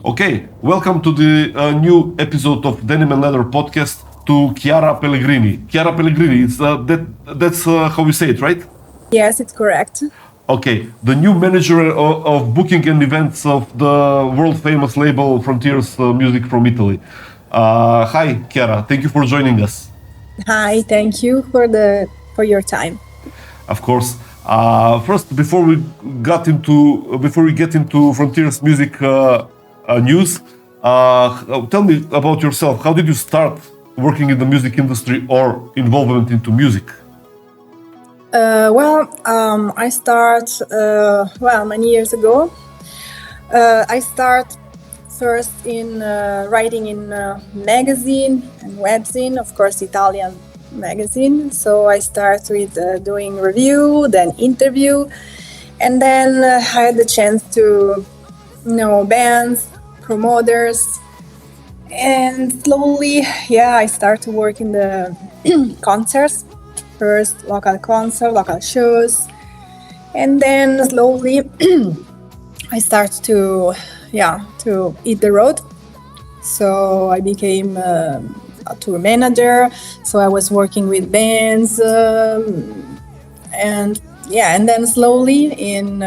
Okay, welcome to the new episode of Denim and Leather Podcast to Chiara Pellegrini. Chiara Pellegrini, that's how we say it, right? Yes, it's correct. Okay, the new manager of booking and events of the world famous label Frontiers Music from Italy. Hi, Chiara. Thank you for joining us. Hi, thank you for your time. Of course. First, before we get into Frontiers Music news, tell me about yourself. How did you start working in the music industry or involvement into music? I start many years ago. I start first in writing in magazine and webzine, of course, Italian magazine. So I start with doing review, then interview, and then I had the chance to know bands, promoters, and slowly, I start to work in the concerts. First local concert, local shows, and then slowly I start to hit the road. So I became a tour manager. So I was working with bands, and then slowly in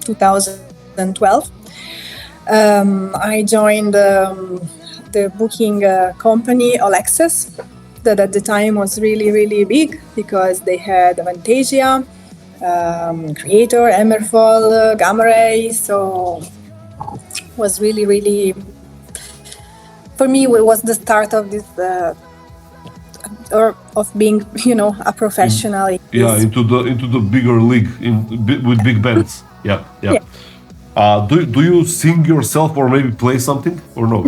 2012, I joined the booking company All Access. That at the time was really, really big because they had Avantasia, Creator, Emerfall, Gamma Ray. So it was really, really, for me, it was the start of this, or of being, a professional. Into the bigger league with big bands. Yeah. Do you sing yourself or maybe play something or no?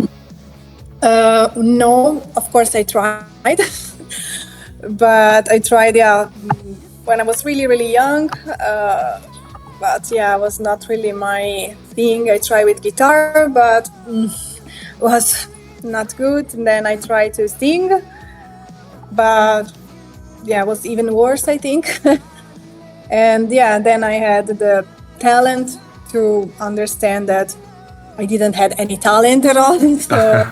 No, of course I tried, but I tried when I was really, really young. But it was not really my thing. I tried with guitar, but was not good. And then I tried to sing, but it was even worse, I think. And then I had the talent to understand that I didn't have any talent at all. So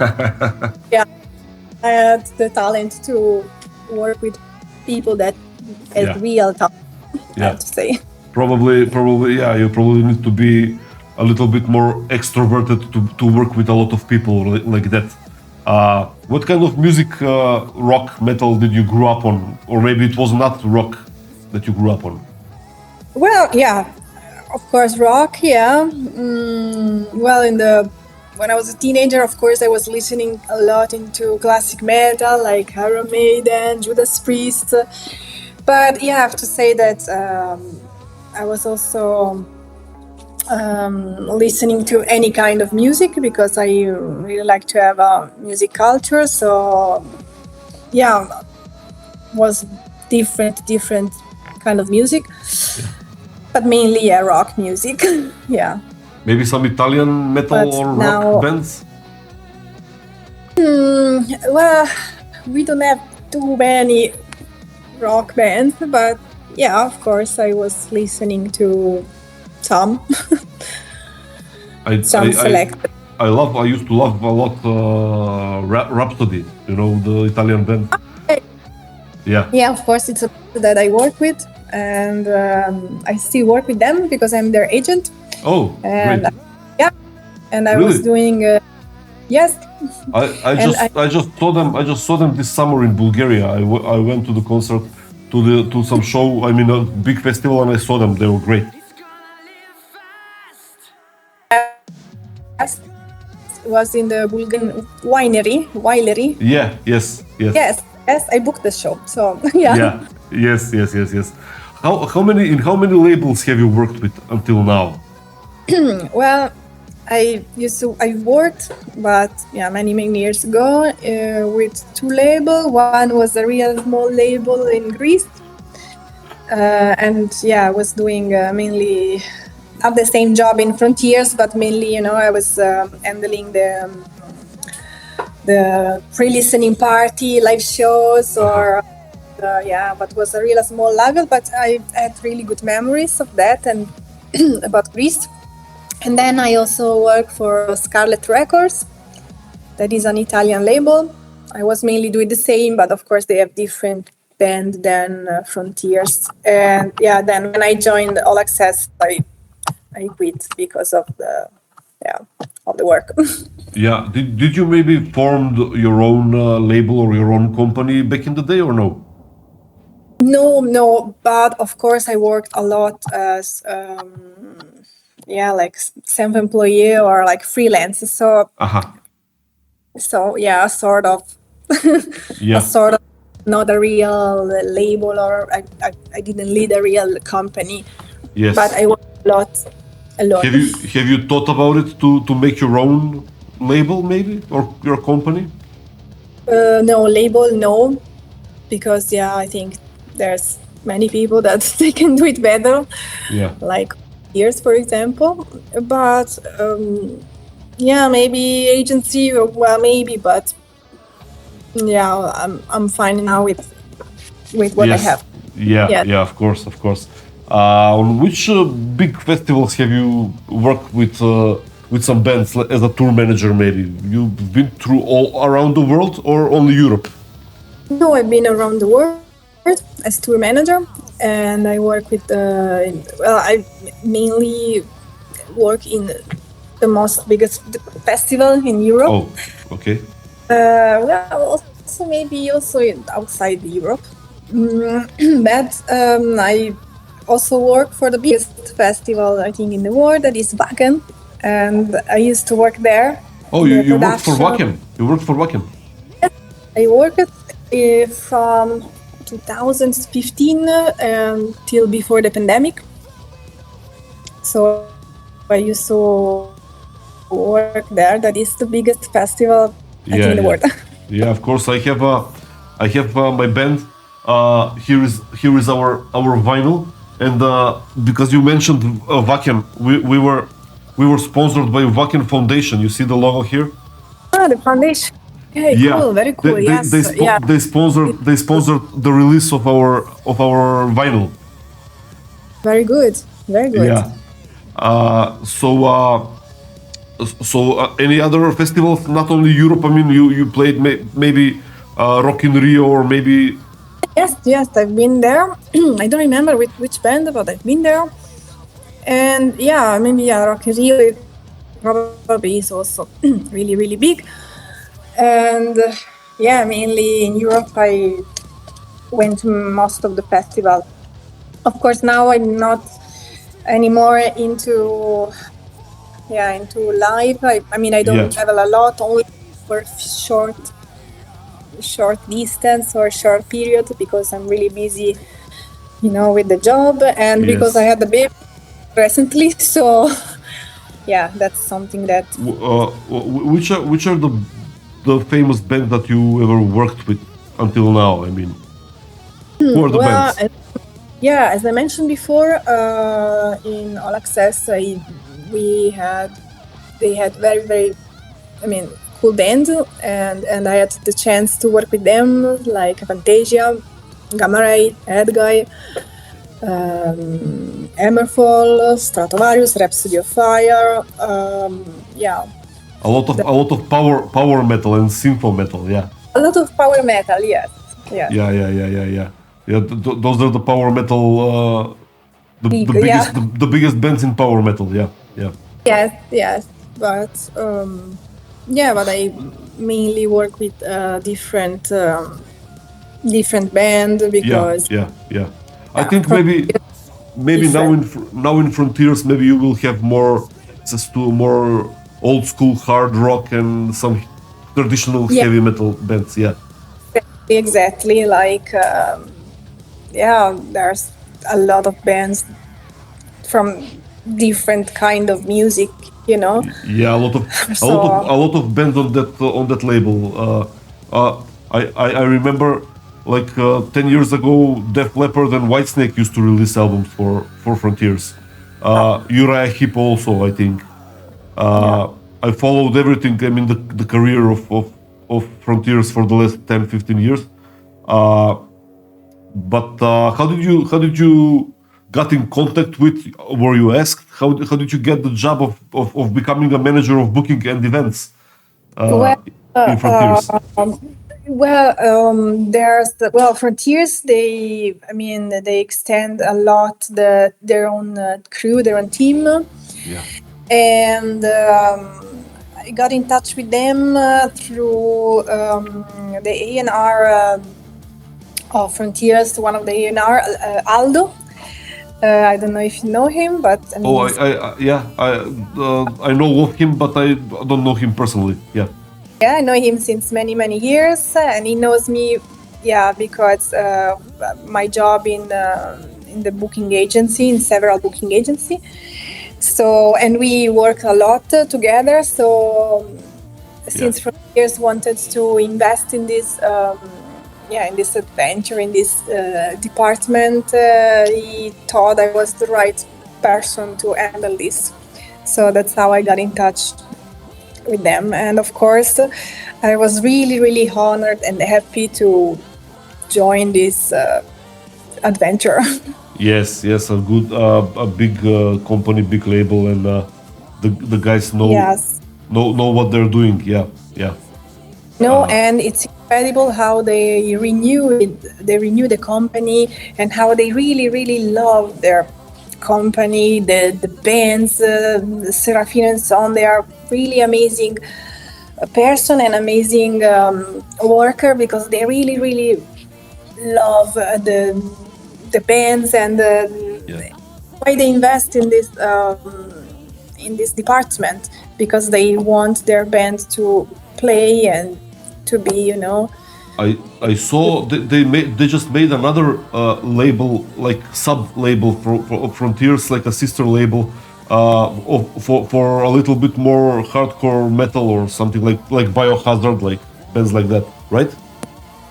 I had the talent to work with people that had real talent, I have to say. Probably, you probably need to be a little bit more extroverted to work with a lot of people like that. What kind of music, rock, metal, did you grow up on? Or maybe it was not rock that you grew up on? Well, of course, rock, when I was a teenager, of course, I was listening a lot into classic metal, like Iron Maiden, Judas Priest. But I have to say that I was also listening to any kind of music because I really like to have a music culture. So, was different kind of music. But mainly, rock music. Maybe some Italian metal or rock bands? We don't have too many rock bands, but of course, I was listening to some. Selected. I used to love a lot Rhapsody, the Italian band. Yeah, of course, it's a band that I work with. And I still work with them because I'm their agent. Oh, and great. And I was doing yes. I just saw them this summer in Bulgaria. I went to the concert to some show. I mean, a big festival, and I saw them. They were great. It was in the Bulgarian winery. Yeah. Yes. Yes. I booked the show. So Yeah. Yes. How many labels have you worked with until now? Well, I worked, but many years ago with two labels. One was a real small label in Greece, and I was doing mainly not the same job in Frontiers, but mainly I was handling the pre-listening party, live shows, or but was a real small label. But I had really good memories of that and about Greece. And then I also work for Scarlet Records. That is an Italian label. I was mainly doing the same, but of course they have different band than Frontiers. And yeah, then when I joined All Access, I quit because of the work. Yeah. Did you maybe formed your own label or your own company back in the day or no? No, but of course I worked a lot as like self-employee or like freelance. Aha. So yeah, sort of, a Yeah. sort of not a real label, or I didn't lead a real company, Yes. but I worked a lot. Have you thought about it to make your own label maybe or your company? No label, no, because I think there's many people that they can do it better. Yeah. Like years, for example, but maybe agency, well, maybe, but I'm fine now with what I have. Yeah, of course. On which big festivals have you worked with some bands as a tour manager? Maybe you've been through all around the world or only Europe? No, I've been around the world as tour manager, and I work with I mainly work in the biggest festival in Europe. Oh, okay. Also maybe also outside Europe. But I also work for the biggest festival I think in the world, that is Wacken, and I used to work there. Oh, you worked for Wacken. You worked for Wacken. I worked from 2015 till before the pandemic. So I used to work there. That is the biggest festival I think in the world. Yeah, of course. I have my band. Here is our vinyl, and because you mentioned Wacken, we were sponsored by Wacken Foundation. You see the logo here? The foundation. Okay, cool, very cool. They sponsored the release of our vinyl. Very good. Yeah. So any other festivals? Not only Europe. I mean, you played maybe Rock in Rio or maybe. Yes, I've been there. I don't remember which band, but I've been there. And maybe Rock in Rio probably is also really, really big. And mainly in Europe, I went to most of the festival. Of course, now I'm not anymore into live. I don't travel a lot, only for short distance or short period, because I'm really busy, with the job, and because I had a baby recently. So that's something that. Which are the famous bands that you ever worked with until now? I mean, who are the bands? As I mentioned before, in All Access, they had very, very, cool band, and I had the chance to work with them, like Fantasia, Gamma Ray, Edguy, Hammerfall, Stratovarius, Rhapsody of Fire. A lot of power metal and syntho metal. Yeah. A lot of power metal. Yes. Yeah. Those are the power metal. The biggest bands in power metal. Yeah. Yes. But but I mainly work with different band, because I think maybe now in Frontiers, maybe you will have more access to more old school hard rock and some traditional heavy metal bands. Yeah. Exactly. Like there's a lot of bands from different kind of music. Yeah, a lot of bands on that label. I remember, like 10 years ago, Def Leppard and Whitesnake used to release albums for Frontiers. Uriah Heep also, I think. I followed everything. I mean, the career of Frontiers for the last 10-15 years. But how did you got in contact with? Were you asked? How did you get the job of becoming a manager of booking and events Well, in Frontiers? Frontiers. They extend a lot their own crew, their own team, Yeah. and I got in touch with them through the A&R of Frontiers. One of the A&R, Aldo. I don't know if you know him, but I mean, I know of him, but I don't know him personally. Yeah. Yeah, I know him since many, many years, and he knows me, because my job in the booking agency, in several booking agency. So, and we work a lot together. So, since Frontiers wanted to invest in this, in this adventure, in this department, he thought I was the right person to handle this. So that's how I got in touch with them, and of course I was really, really honored and happy to join this adventure. Yes, a big company, big label, and the guys know what they're doing. Yeah. And it's incredible how they renew the company, and how they really, really love their company, the bands, Serafina and Son. They are really amazing person and amazing worker, because they really, really love the bands, and why they invest in this department, because they want their band to play and to be, I saw they just made another label, like sub label for Frontiers, like a sister label for a little bit more hardcore metal or something like Biohazard, like bands like that, right?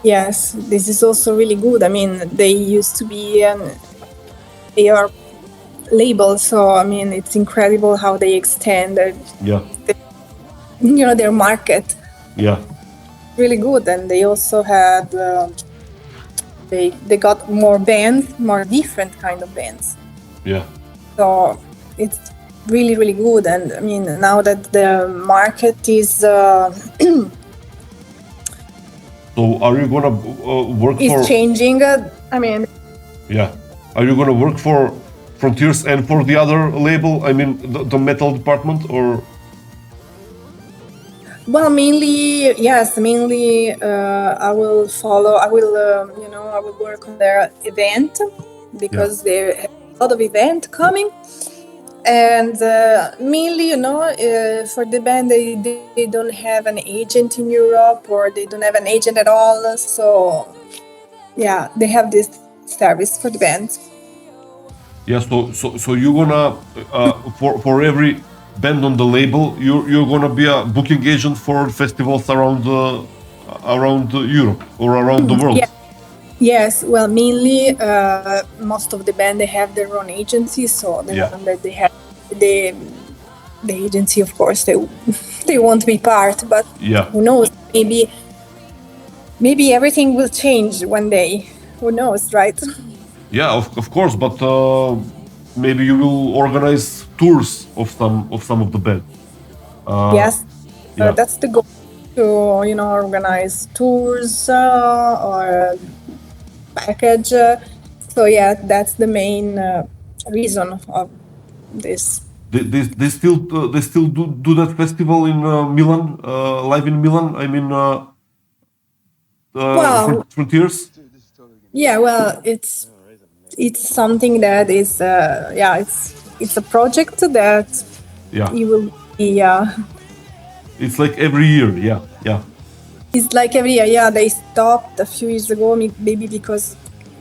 Yes, this is also really good. I mean, they used to be an AR label, so I mean, it's incredible how they extend their market. Yeah. Really good, and they also had they got more bands, more different kind of bands. Yeah. So it's really, really good, and I mean, now that the market is so are you gonna work is for changing? Yeah. Are you gonna work for Frontiers and for the other label? I mean, the metal department, or? Well, mainly, yes. Mainly, I will follow. I will work on their event, because they have a lot of event coming, and mainly, for the band, they don't have an agent in Europe, or they don't have an agent at all. So, yeah, they have this service for the band. Yeah. So you're gonna for every band on the label, you're gonna be a booking agent for festivals around Europe or around the world. Yeah. Yes, well, mainly most of the band, they have their own agency, so the one that they have the agency, of course, they won't be part, but who knows? Maybe everything will change one day. Who knows, right? Yeah, of course, but maybe you will organize tours of some of the band. Yes, that's the goal, to organize tours or package. So yeah, that's the main reason of this. They still do that festival in Milan, live in Milan. I mean, Frontiers. Yeah, well, it's something that is it's a project that you will be. It's like every year, yeah. It's like every year, yeah. They stopped a few years ago, maybe because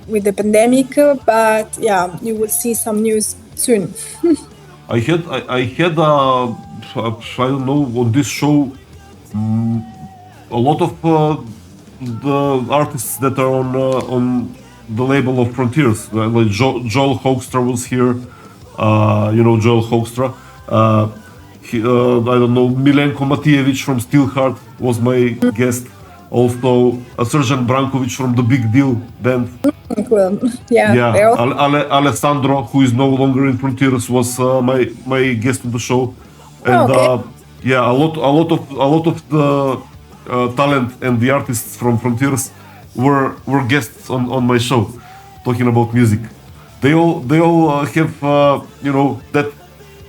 with the pandemic, but yeah, you will see some news soon. I had I don't know, on this show a lot of the artists that are on the label of Frontiers, like Joel Hoekstra was here. Joel Hoekstra. I don't know, Milenko Matijevic from Steelheart was my guest. Also, Sergeant Brankovic from the Big Deal band. Well, yeah. Yeah, Alessandro, who is no longer in Frontiers, was my guest on the show, and Okay. yeah, a lot of the talent and the artists from Frontiers were guests on my show, talking about music. They all have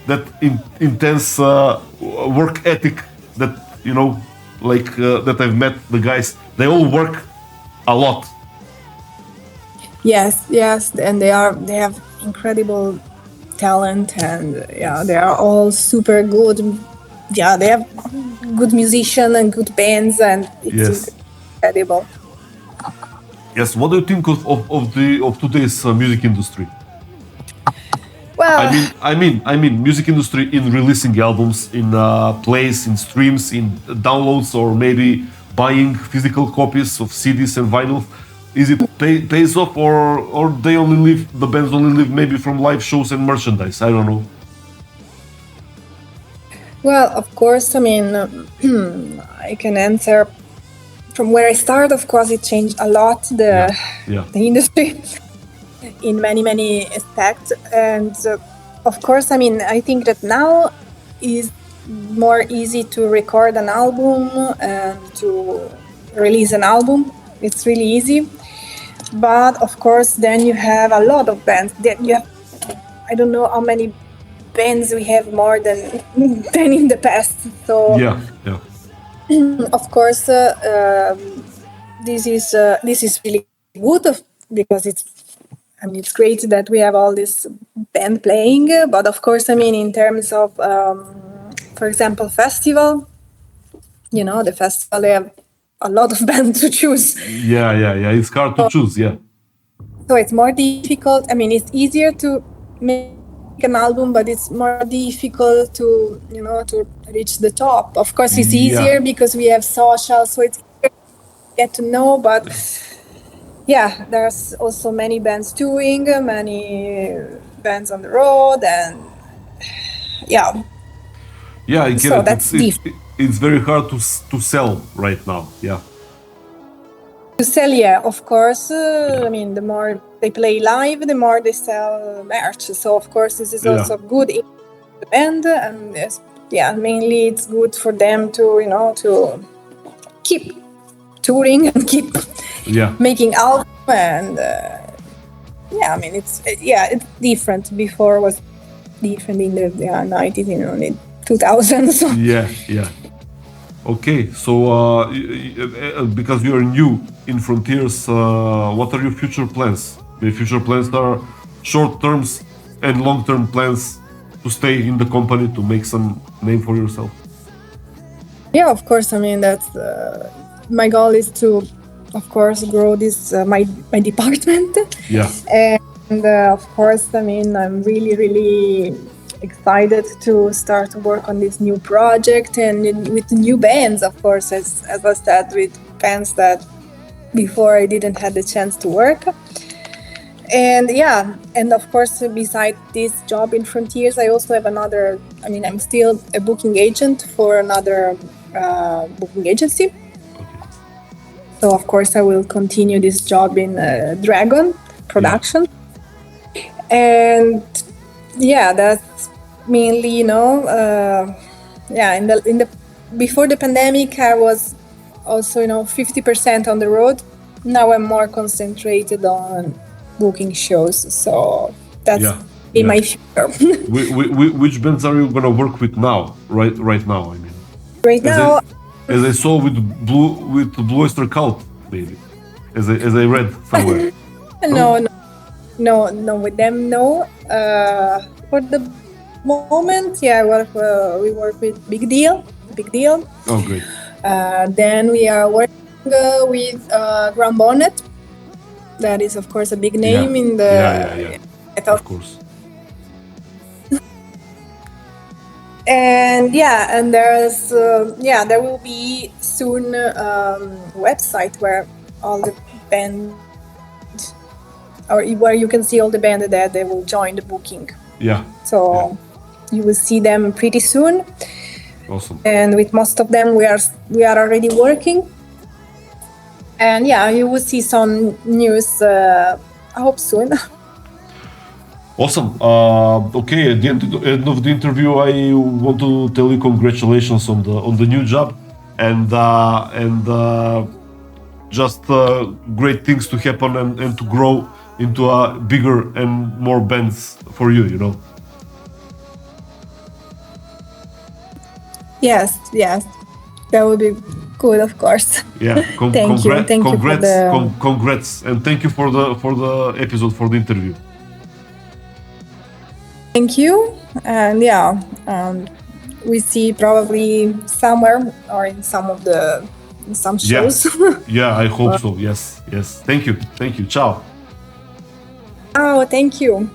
that intense work ethic that that I've met the guys. They all work a lot. Yes, and they have incredible talent, and yeah, they are all super good. Yeah, they have good musicians and good bands, and it's Yes. incredible. Yes. What do you think of today's music industry? Well, I mean, music industry in releasing albums, in plays, in streams, in downloads, or maybe buying physical copies of CDs and vinyl. Is it pays off, or the bands only live maybe from live shows and merchandise? I don't know. well, of course, I mean, I can answer from where I started. Of course, it changed a lot Yeah. the industry in many aspects, and of course, I mean, I think that now is more easy to record an album and to release an album. It's really easy, but of course, then you have a lot of bands. Then you have, I don't know how many bands we have more than than in the past. So Yeah. Yeah. of course, this is really good because it's great that we have all this band playing. But of course, I mean, in terms of, for example, festival, the festival, they have a lot of bands to choose. Yeah. It's hard to choose. Yeah. So it's more difficult. I mean, it's easier to make an album, but it's more difficult to reach the top. Of course, it's easier because we have social, so it's easier to get to know. But yeah, there's also many bands touring, many bands on the road, and yeah. Yeah, I get So it. that's It's very hard to sell right now. Yeah. to sell, yeah, of course. I mean, the more they play live, the more they sell merch. So of course, this is also good in the band, and mainly it's good for them to keep touring and keep making albums. And I mean, it's different. Before was different in the 90s, in the 2000s. Yeah. Okay, so because you are new in Frontiers, what are your future plans? The future plans are short terms and long term plans to stay in the company, to make some name for yourself. Yeah, of course. I mean, that's my goal is to, of course, grow this my department. Yeah. And of course, I mean, I'm really excited to start to work on this new project and with new bands, of course, as I said, with bands that before I didn't have the chance to work. And and of course, beside this job in Frontiers, I also have another, I mean, I'm still a booking agent for another booking agency. So of course, I will continue this job in Dragon production. And that's mainly, in the before the pandemic, I was also 50% on the road. Now I'm more concentrated on booking shows, so that's in my future. Which bands are you gonna work with now? Right now, I mean. Right now, as I saw with Blue Öyster Cult, maybe. As I read somewhere. No, with them, no. For the moment, we work with Big Deal. Oh, great. Then we are working with Ground Bonnet. That is, of course, a big name in the. Of course. And there's there will be soon website where all the band, or where you can see all the band that they will join the booking. Yeah. So you will see them pretty soon. Awesome. And with most of them we are already working. And yeah, you will see some news. I hope soon. Awesome. Okay, at the end of the interview, I want to tell you congratulations on the new job, and just great things to happen and to grow into a bigger and more bands for you. You know. Yes, that would be good, of course. Yeah. Thank you. Congrats, and thank you for the episode, for the interview. Thank you, and yeah, we see probably somewhere or in some shows. Yeah, I hope so. Yes. Thank you. Ciao. Oh, thank you.